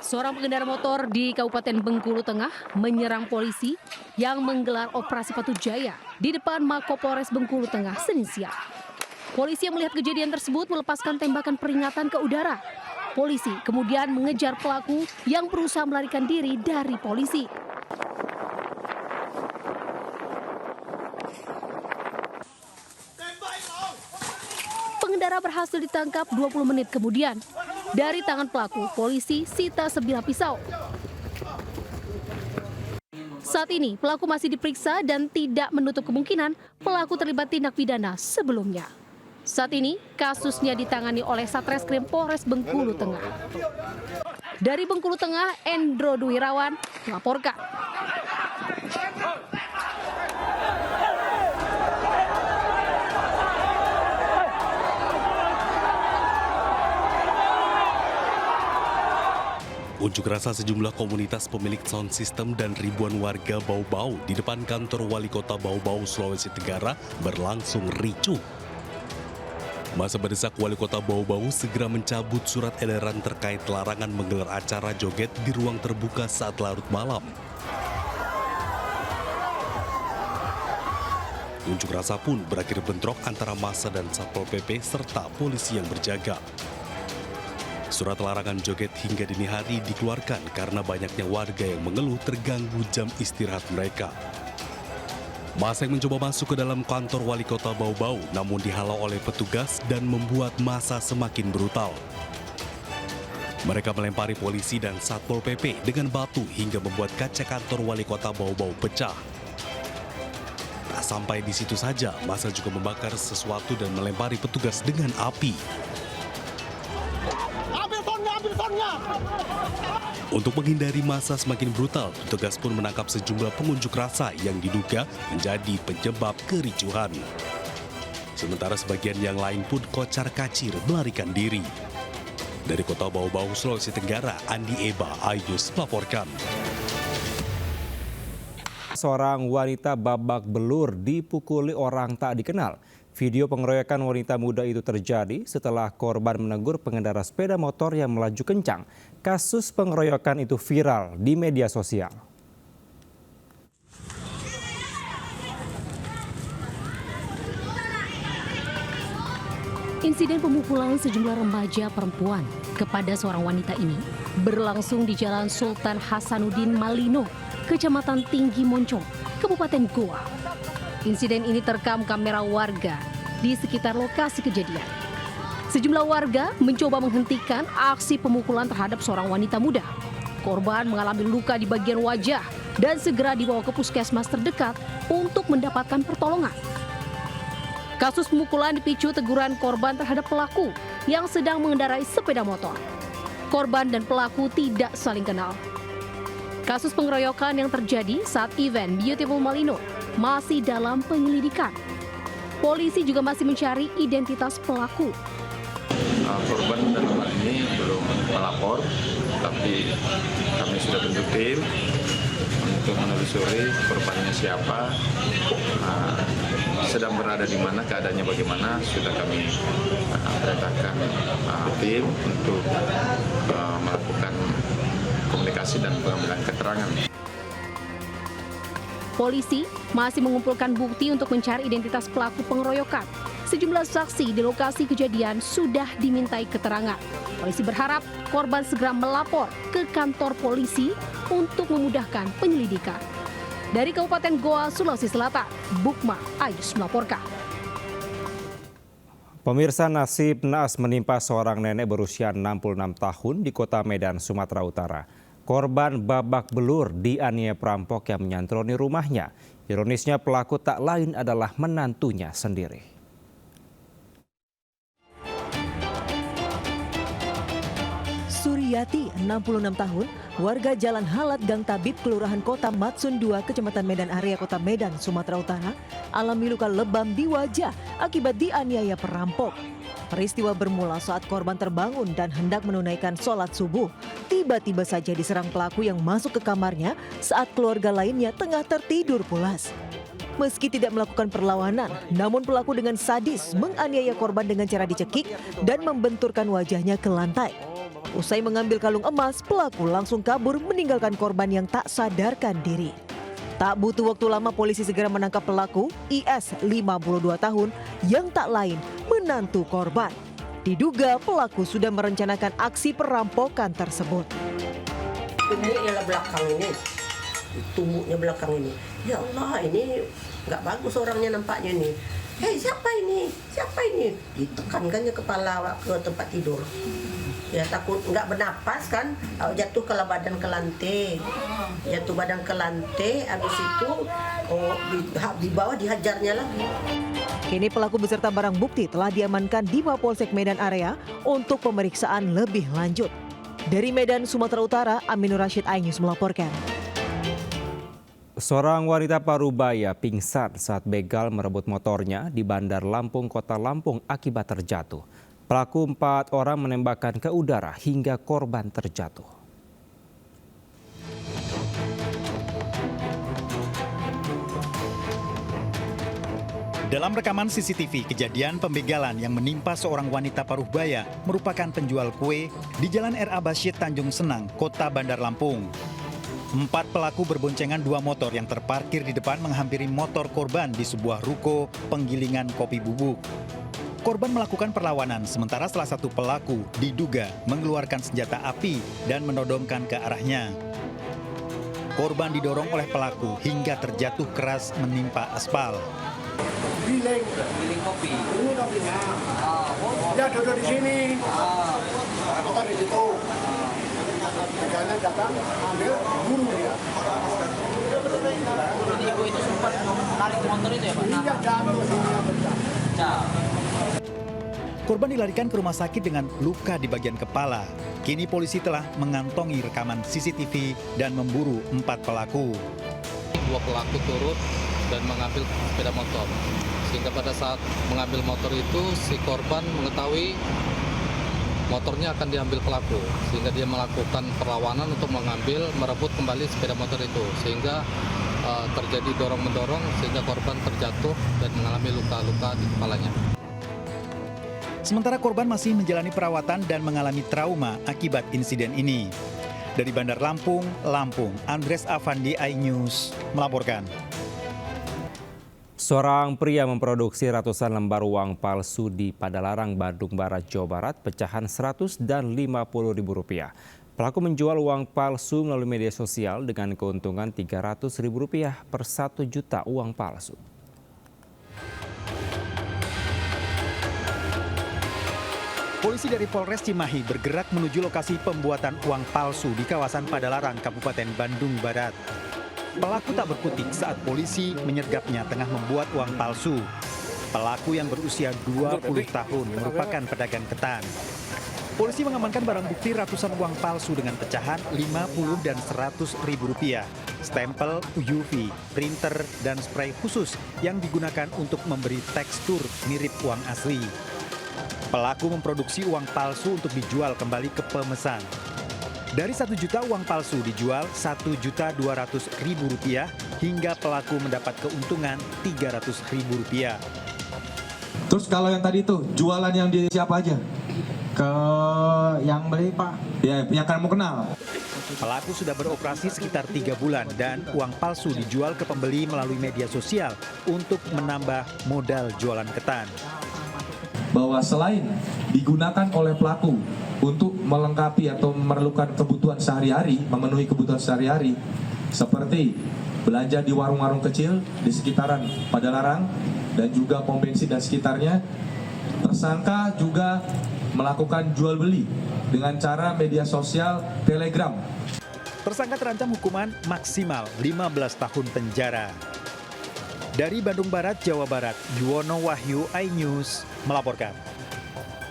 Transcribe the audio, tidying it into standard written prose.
Seorang pengendara motor di Kabupaten Bengkulu Tengah menyerang polisi yang menggelar operasi Patu Jaya di depan Mako Polres Bengkulu Tengah Senin siang. Polisi yang melihat kejadian tersebut melepaskan tembakan peringatan ke udara. Polisi kemudian mengejar pelaku yang berusaha melarikan diri dari polisi. Pengendara berhasil ditangkap 20 menit kemudian. Dari tangan pelaku, polisi sita sebilah pisau. Saat ini, pelaku masih diperiksa dan tidak menutup kemungkinan pelaku terlibat tindak pidana sebelumnya. Saat ini, kasusnya ditangani oleh Satreskrim Polres Bengkulu Tengah. Dari Bengkulu Tengah, Endro Duwirawan melaporkan. Unjuk rasa sejumlah komunitas pemilik sound system dan ribuan warga Bau-Bau di depan kantor Wali Kota Bau-Bau, Sulawesi Tenggara berlangsung ricuh. Masa mendesak Wali Kota Bau-Bau segera mencabut surat edaran terkait larangan menggelar acara joget di ruang terbuka saat larut malam. Unjuk rasa pun berakhir bentrok antara massa dan Satpol PP serta polisi yang berjaga. Surat larangan joget hingga dini hari dikeluarkan karena banyaknya warga yang mengeluh terganggu jam istirahat mereka. Massa yang mencoba masuk ke dalam kantor Wali Kota Bau-Bau namun dihalau oleh petugas dan membuat massa semakin brutal. Mereka melempari polisi dan Satpol PP dengan batu hingga membuat kaca kantor Wali Kota Bau-Bau pecah. Tak sampai di situ saja, massa juga membakar sesuatu dan melempari petugas dengan api. Untuk menghindari massa semakin brutal, petugas pun menangkap sejumlah pengunjuk rasa yang diduga menjadi penyebab kericuhan. Sementara sebagian yang lain pun kocar-kacir melarikan diri. Dari Kota Bau-Bau, Sulawesi Tenggara, Andi Eba Ayus melaporkan. Seorang wanita babak belur dipukuli orang tak dikenal. Video pengeroyokan wanita muda itu terjadi setelah korban menegur pengendara sepeda motor yang melaju kencang. Kasus pengeroyokan itu viral di media sosial. Insiden pemukulan sejumlah remaja perempuan kepada seorang wanita ini berlangsung di Jalan Sultan Hasanuddin Malino, Kecamatan Tinggi Moncong, Kabupaten Goa. Insiden ini terekam kamera warga di sekitar lokasi kejadian. Sejumlah warga mencoba menghentikan aksi pemukulan terhadap seorang wanita muda. Korban mengalami luka di bagian wajah dan segera dibawa ke puskesmas terdekat untuk mendapatkan pertolongan. Kasus pemukulan dipicu teguran korban terhadap pelaku yang sedang mengendarai sepeda motor. Korban dan pelaku tidak saling kenal. Kasus pengeroyokan yang terjadi saat event Beautiful Malino masih dalam penyelidikan. Polisi juga masih mencari identitas pelaku. Korban dalam hal ini belum melapor, tapi kami sudah bentuk tim untuk menelusuri korbannya siapa, sedang berada di mana, keadaannya bagaimana, sudah kami perintahkan tim untuk melakukan komunikasi dan pengambilan keterangan. Polisi masih mengumpulkan bukti untuk mencari identitas pelaku pengeroyokan. Sejumlah saksi di lokasi kejadian sudah dimintai keterangan. Polisi berharap korban segera melapor ke kantor polisi untuk memudahkan penyelidikan. Dari Kabupaten Goa, Sulawesi Selatan, Bukma Ayus melaporkan. Pemirsa, nasib naas menimpa seorang nenek berusia 66 tahun di Kota Medan, Sumatera Utara. Korban babak belur dianiaya perampok yang menyantroni rumahnya. Ironisnya pelaku tak lain adalah menantunya sendiri. Suryati, 66 tahun, warga Jalan Halat Gang Tabib, Kelurahan Kota Matsun 2, Kecamatan Medan Area Kota Medan, Sumatera Utara, alami luka lebam di wajah akibat dianiaya perampok. Peristiwa bermula saat korban terbangun dan hendak menunaikan sholat subuh. Tiba-tiba saja diserang pelaku yang masuk ke kamarnya saat keluarga lainnya tengah tertidur pulas. Meski tidak melakukan perlawanan, namun pelaku dengan sadis menganiaya korban dengan cara dicekik dan membenturkan wajahnya ke lantai. Usai mengambil kalung emas, pelaku langsung kabur meninggalkan korban yang tak sadarkan diri. Tak butuh waktu lama polisi segera menangkap pelaku IS 52 tahun yang tak lain menantu korban. Diduga pelaku sudah merencanakan aksi perampokan tersebut. Tumbuknya belakang ini, tumbuknya belakang ini. Ya Allah, ini nggak bagus orangnya nampaknya nih. Hei, siapa ini? Siapa ini? Ditekankannya kepala ke tempat tidur. Ya takut nggak bernapas kan, jatuh ke badan ke lantai. Jatuh badan ke lantai, habis itu di bawah dihajarnya lagi. Kini pelaku beserta barang bukti telah diamankan di Mapolsek Medan Area untuk pemeriksaan lebih lanjut. Dari Medan, Sumatera Utara, Aminur Rashid, iNews melaporkan. Seorang wanita Parubaya pingsan saat begal merebut motornya di Bandar Lampung, Kota Lampung akibat terjatuh. Pelaku 4 orang menembakkan ke udara hingga korban terjatuh. Dalam rekaman CCTV, kejadian pembegalan yang menimpa seorang wanita Parubaya merupakan penjual kue di Jalan R.A. Basyid, Tanjung Senang, Kota Bandar Lampung. 4 pelaku berboncengan 2 motor yang terparkir di depan menghampiri motor korban di sebuah ruko penggilingan kopi bubuk. Korban melakukan perlawanan, sementara salah satu pelaku diduga mengeluarkan senjata api dan menodongkan ke arahnya. Korban didorong oleh pelaku hingga terjatuh keras menimpa aspal. Giling kopi. Ini kopinya. Ya duduk di sini. Motor di situ. Meganya datang, ambil, buru dia. Jadi ibu itu sempat narik motor itu ya Pak? Iya, jatuh sama pecah. Korban dilarikan ke rumah sakit dengan luka di bagian kepala. Kini polisi telah mengantongi rekaman CCTV dan memburu 4 pelaku. 2 pelaku turut dan mengambil sepeda motor. Sehingga pada saat mengambil motor itu si korban mengetahui motornya akan diambil pelaku. Sehingga dia melakukan perlawanan untuk merebut kembali sepeda motor itu. Sehingga terjadi dorong-mendorong sehingga korban terjatuh dan mengalami luka-luka di kepalanya. Sementara korban masih menjalani perawatan dan mengalami trauma akibat insiden ini. Dari Bandar Lampung, Andres Avandi, iNews melaporkan. Seorang pria memproduksi ratusan lembar uang palsu di Padalarang, Bandung Barat, Jawa Barat, pecahan Rp100 dan Rp50.000. Pelaku menjual uang palsu melalui media sosial dengan keuntungan Rp300.000 per 1 juta uang palsu. Polisi dari Polres Cimahi bergerak menuju lokasi pembuatan uang palsu di kawasan Padalarang, Kabupaten Bandung Barat. Pelaku tak berkutik saat polisi menyergapnya tengah membuat uang palsu. Pelaku yang berusia 20 tahun merupakan pedagang ketan. Polisi mengamankan barang bukti ratusan uang palsu dengan pecahan Rp50 dan Rp100.000, stempel UV, printer, dan spray khusus yang digunakan untuk memberi tekstur mirip uang asli. Pelaku memproduksi uang palsu untuk dijual kembali ke pemesan. Dari 1 juta uang palsu dijual Rp1.200.000 hingga pelaku mendapat keuntungan Rp300.000. Terus kalau yang tadi itu jualan yang di siapa aja? Ke yang beli Pak? Ya, yang kamu kenal. Pelaku sudah beroperasi sekitar 3 bulan dan uang palsu dijual ke pembeli melalui media sosial untuk menambah modal jualan ketan. Bahwa selain digunakan oleh pelaku untuk melengkapi atau memerlukan kebutuhan sehari-hari, memenuhi kebutuhan sehari-hari, seperti belanja di warung-warung kecil di sekitaran Padalarang dan juga pom bensin dan sekitarnya, tersangka juga melakukan jual beli dengan cara media sosial Telegram. Tersangka terancam hukuman maksimal 15 tahun penjara. Dari Bandung Barat, Jawa Barat, Yuwono Wahyu, iNews melaporkan.